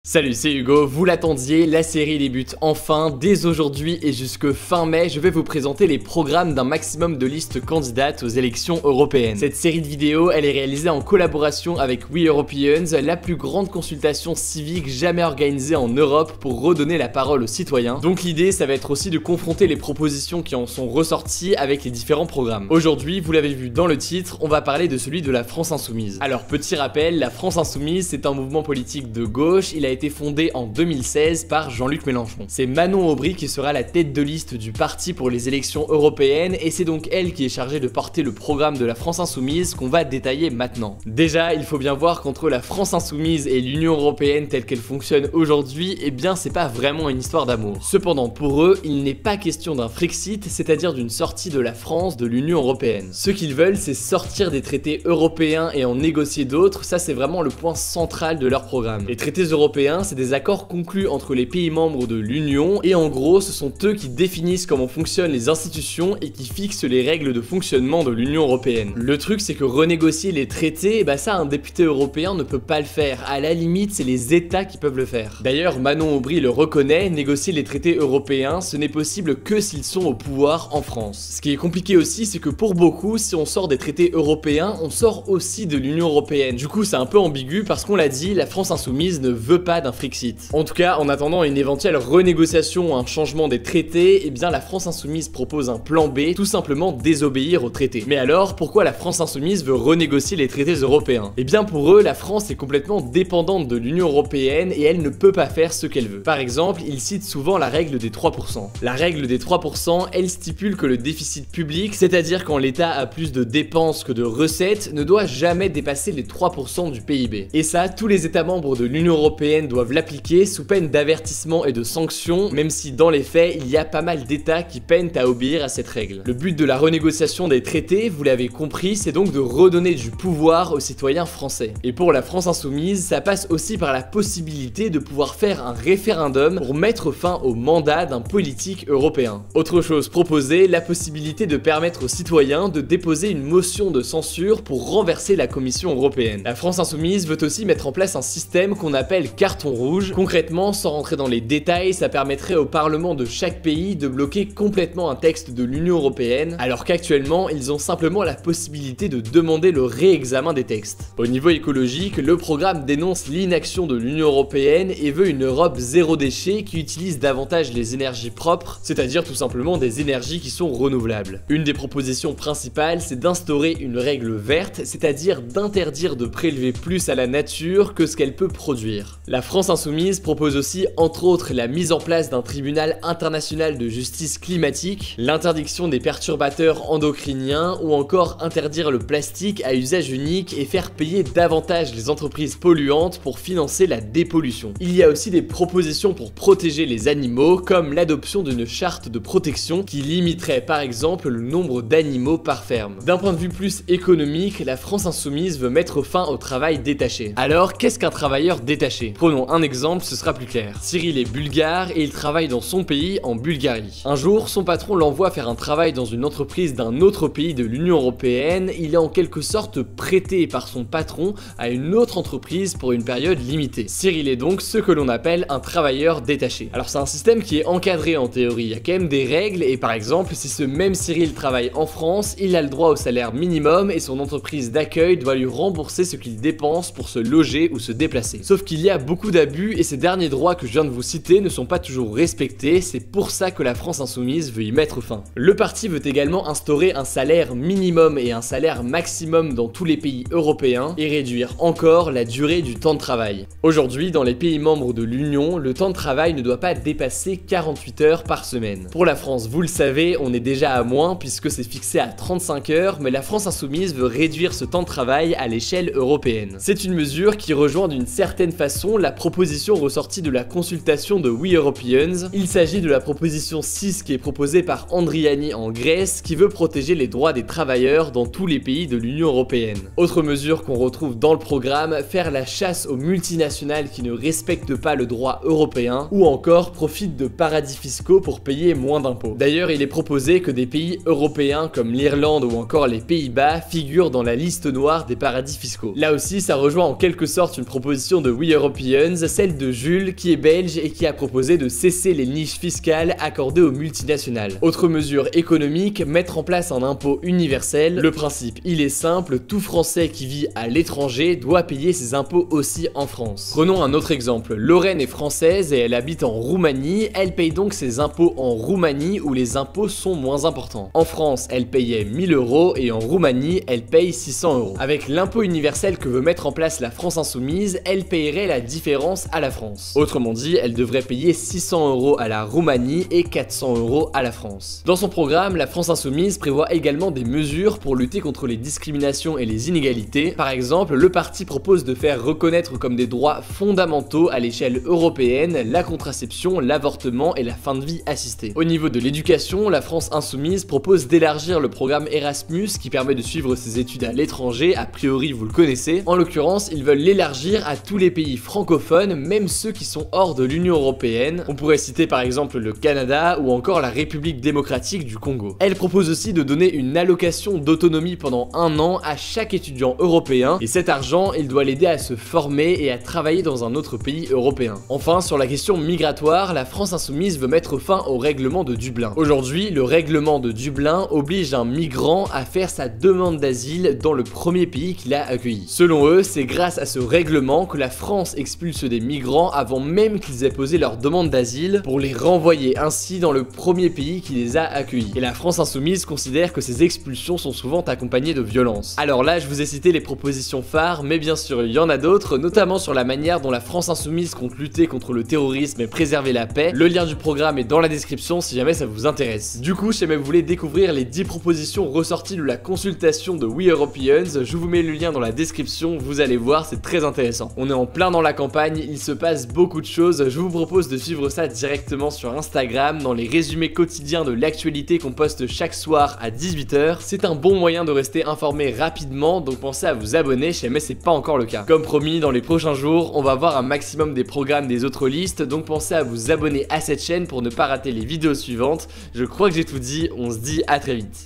Salut, c'est Hugo, vous l'attendiez, la série débute enfin, dès aujourd'hui et jusque fin mai, je vais vous présenter les programmes d'un maximum de listes candidates aux élections européennes. Cette série de vidéos, elle est réalisée en collaboration avec We Europeans, la plus grande consultation civique jamais organisée en Europe pour redonner la parole aux citoyens. Donc l'idée, ça va être aussi de confronter les propositions qui en sont ressorties avec les différents programmes. Aujourd'hui, vous l'avez vu dans le titre, on va parler de celui de la France Insoumise. Alors petit rappel, la France Insoumise, c'est un mouvement politique de gauche, il a été fondé en 2016 par Jean-Luc Mélenchon. C'est Manon Aubry qui sera la tête de liste du parti pour les élections européennes et c'est donc elle qui est chargée de porter le programme de la France Insoumise qu'on va détailler maintenant. Déjà, il faut bien voir qu'entre la France Insoumise et l'Union Européenne telle qu'elle fonctionne aujourd'hui, eh bien c'est pas vraiment une histoire d'amour. Cependant pour eux, il n'est pas question d'un Frexit, c'est-à-dire d'une sortie de la France de l'Union Européenne. Ce qu'ils veulent, c'est sortir des traités européens et en négocier d'autres, ça c'est vraiment le point central de leur programme. Les traités européens, c'est des accords conclus entre les pays membres de l'Union et en gros ce sont eux qui définissent comment fonctionnent les institutions et qui fixent les règles de fonctionnement de l'Union Européenne. Le truc c'est que renégocier les traités, bah ça un député européen ne peut pas le faire, à la limite c'est les États qui peuvent le faire. D'ailleurs Manon Aubry le reconnaît, négocier les traités européens ce n'est possible que s'ils sont au pouvoir en France. Ce qui est compliqué aussi c'est que pour beaucoup si on sort des traités européens on sort aussi de l'Union Européenne. Du coup c'est un peu ambigu parce qu'on l'a dit, la France Insoumise ne veut pas d'un Frexit. En tout cas, en attendant une éventuelle renégociation ou un changement des traités, eh bien la France Insoumise propose un plan B, tout simplement désobéir aux traités. Mais alors, pourquoi la France Insoumise veut renégocier les traités européens? Eh bien pour eux, la France est complètement dépendante de l'Union Européenne et elle ne peut pas faire ce qu'elle veut. Par exemple, ils citent souvent la règle des 3%. La règle des 3%, elle stipule que le déficit public, c'est-à-dire quand l'État a plus de dépenses que de recettes, ne doit jamais dépasser les 3% du PIB. Et ça, tous les États membres de l'Union Européenne doivent l'appliquer sous peine d'avertissement et de sanctions, même si dans les faits, il y a pas mal d'États qui peinent à obéir à cette règle. Le but de la renégociation des traités, vous l'avez compris, c'est donc de redonner du pouvoir aux citoyens français. Et pour la France Insoumise, ça passe aussi par la possibilité de pouvoir faire un référendum pour mettre fin au mandat d'un politique européen. Autre chose proposée, la possibilité de permettre aux citoyens de déposer une motion de censure pour renverser la Commission européenne. La France Insoumise veut aussi mettre en place un système qu'on appelle carton rouge. Concrètement, sans rentrer dans les détails, ça permettrait au Parlement de chaque pays de bloquer complètement un texte de l'Union Européenne, alors qu'actuellement, ils ont simplement la possibilité de demander le réexamen des textes. Au niveau écologique, le programme dénonce l'inaction de l'Union Européenne et veut une Europe zéro déchet qui utilise davantage les énergies propres, c'est-à-dire tout simplement des énergies qui sont renouvelables. Une des propositions principales, c'est d'instaurer une règle verte, c'est-à-dire d'interdire de prélever plus à la nature que ce qu'elle peut produire. La France Insoumise propose aussi, entre autres, la mise en place d'un tribunal international de justice climatique, l'interdiction des perturbateurs endocriniens ou encore interdire le plastique à usage unique et faire payer davantage les entreprises polluantes pour financer la dépollution. Il y a aussi des propositions pour protéger les animaux, comme l'adoption d'une charte de protection qui limiterait par exemple le nombre d'animaux par ferme. D'un point de vue plus économique, la France Insoumise veut mettre fin au travail détaché. Alors, qu'est-ce qu'un travailleur détaché? Prenons un exemple, ce sera plus clair. Cyril est bulgare et il travaille dans son pays en Bulgarie. Un jour, son patron l'envoie faire un travail dans une entreprise d'un autre pays de l'Union Européenne. Il est en quelque sorte prêté par son patron à une autre entreprise pour une période limitée. Cyril est donc ce que l'on appelle un travailleur détaché. Alors c'est un système qui est encadré en théorie, il y a quand même des règles et par exemple, si ce même Cyril travaille en France, il a le droit au salaire minimum et son entreprise d'accueil doit lui rembourser ce qu'il dépense pour se loger ou se déplacer. Sauf qu'il y a beaucoup d'abus et ces derniers droits que je viens de vous citer ne sont pas toujours respectés, c'est pour ça que la France Insoumise veut y mettre fin. Le parti veut également instaurer un salaire minimum et un salaire maximum dans tous les pays européens et réduire encore la durée du temps de travail. Aujourd'hui, dans les pays membres de l'Union, le temps de travail ne doit pas dépasser 48 heures par semaine. Pour la France, vous le savez, on est déjà à moins puisque c'est fixé à 35 heures, mais la France Insoumise veut réduire ce temps de travail à l'échelle européenne. C'est une mesure qui rejoint d'une certaine façon la proposition ressortie de la consultation de We Europeans. Il s'agit de la proposition 6 qui est proposée par Andriani en Grèce qui veut protéger les droits des travailleurs dans tous les pays de l'Union Européenne. Autre mesure qu'on retrouve dans le programme, faire la chasse aux multinationales qui ne respectent pas le droit européen ou encore profitent de paradis fiscaux pour payer moins d'impôts. D'ailleurs, il est proposé que des pays européens comme l'Irlande ou encore les Pays-Bas figurent dans la liste noire des paradis fiscaux. Là aussi, ça rejoint en quelque sorte une proposition de We Europeans Europeans, celle de Jules qui est belge et qui a proposé de cesser les niches fiscales accordées aux multinationales. Autre mesure économique, mettre en place un impôt universel. Le principe, il est simple, tout Français qui vit à l'étranger doit payer ses impôts aussi en France. Prenons un autre exemple, Lorraine est française et elle habite en Roumanie, elle paye donc ses impôts en Roumanie où les impôts sont moins importants. En France, elle payait 1000 € et en Roumanie, elle paye 600 €. Avec l'impôt universel que veut mettre en place la France Insoumise, elle payerait la différence à la France. Autrement dit, elle devrait payer 600 € à la Roumanie et 400 € à la France. Dans son programme, la France Insoumise prévoit également des mesures pour lutter contre les discriminations et les inégalités. Par exemple, le parti propose de faire reconnaître comme des droits fondamentaux à l'échelle européenne la contraception, l'avortement et la fin de vie assistée. Au niveau de l'éducation, la France Insoumise propose d'élargir le programme Erasmus qui permet de suivre ses études à l'étranger, a priori vous le connaissez. En l'occurrence, ils veulent l'élargir à tous les pays francophones, même ceux qui sont hors de l'Union européenne. On pourrait citer par exemple le Canada ou encore la République démocratique du Congo. Elle propose aussi de donner une allocation d'autonomie pendant 1 an à chaque étudiant européen et cet argent, il doit l'aider à se former et à travailler dans un autre pays européen. Enfin, sur la question migratoire, la France Insoumise veut mettre fin au règlement de Dublin. Aujourd'hui, le règlement de Dublin oblige un migrant à faire sa demande d'asile dans le premier pays qu'il a accueilli. Selon eux, c'est grâce à ce règlement que la France expulse des migrants avant même qu'ils aient posé leur demande d'asile pour les renvoyer ainsi dans le premier pays qui les a accueillis. Et la France Insoumise considère que ces expulsions sont souvent accompagnées de violence. Alors là, je vous ai cité les propositions phares, mais bien sûr, il y en a d'autres, notamment sur la manière dont la France Insoumise compte lutter contre le terrorisme et préserver la paix. Le lien du programme est dans la description si jamais ça vous intéresse. Du coup, si jamais vous voulez découvrir les 10 propositions ressorties de la consultation de We Europeans, je vous mets le lien dans la description, vous allez voir, c'est très intéressant. On est en plein dans la campagne, il se passe beaucoup de choses, je vous propose de suivre ça directement sur Instagram, dans les résumés quotidiens de l'actualité qu'on poste chaque soir à 18 h. C'est un bon moyen de rester informé rapidement, donc pensez à vous abonner si jamais c'est pas encore le cas. Comme promis, dans les prochains jours, on va voir un maximum des programmes des autres listes, donc pensez à vous abonner à cette chaîne pour ne pas rater les vidéos suivantes. Je crois que j'ai tout dit, on se dit à très vite.